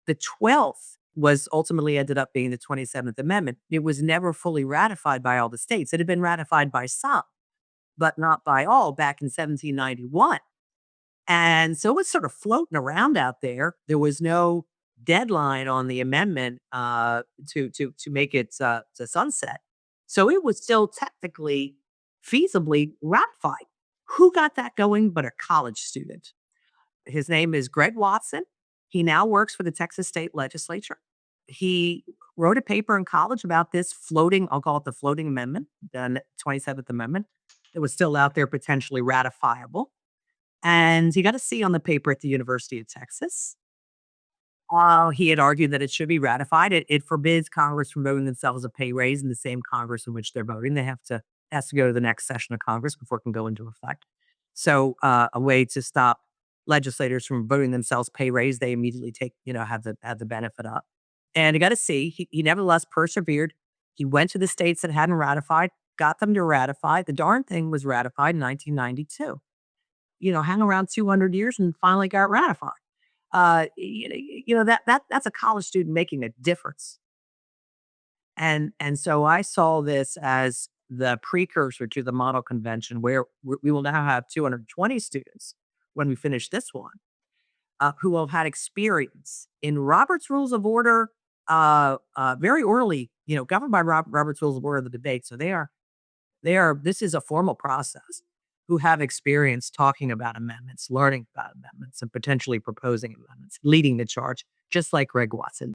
The 12th was ultimately ended up being the 27th Amendment. It was never fully ratified by all the states. It had been ratified by some, but not by all back in 1791. And so it was sort of floating around out there. There was no deadline on the amendment to make it to sunset. So it was still technically, feasibly ratified. Who got that going but a college student? His name is Greg Watson. He now works for the Texas State Legislature. He wrote a paper in college about this floating, I'll call it the floating amendment, the 27th Amendment. It was still out there potentially ratifiable. And he got a C on the paper at the University of Texas. He had argued that it should be ratified. It forbids Congress from voting themselves a pay raise in the same Congress in which they're voting. Has to go to the next session of Congress before it can go into effect. So a way to stop legislators from voting themselves pay raise, they immediately have the benefit of. And he got a C. He nevertheless persevered. He went to the states that hadn't ratified, got them to ratify. The darn thing was ratified in 1992. Hang around 200 years and finally got ratified. That's a college student making a difference. And so I saw this as the precursor to the model convention, where we will now have 220 students when we finish this one, who have had experience in Robert's Rules of Order, very early, governed by Robert's Rules of Order, the debate. So this is a formal process, who have experience talking about amendments, learning about amendments, and potentially proposing amendments, leading the charge, just like Greg Watson.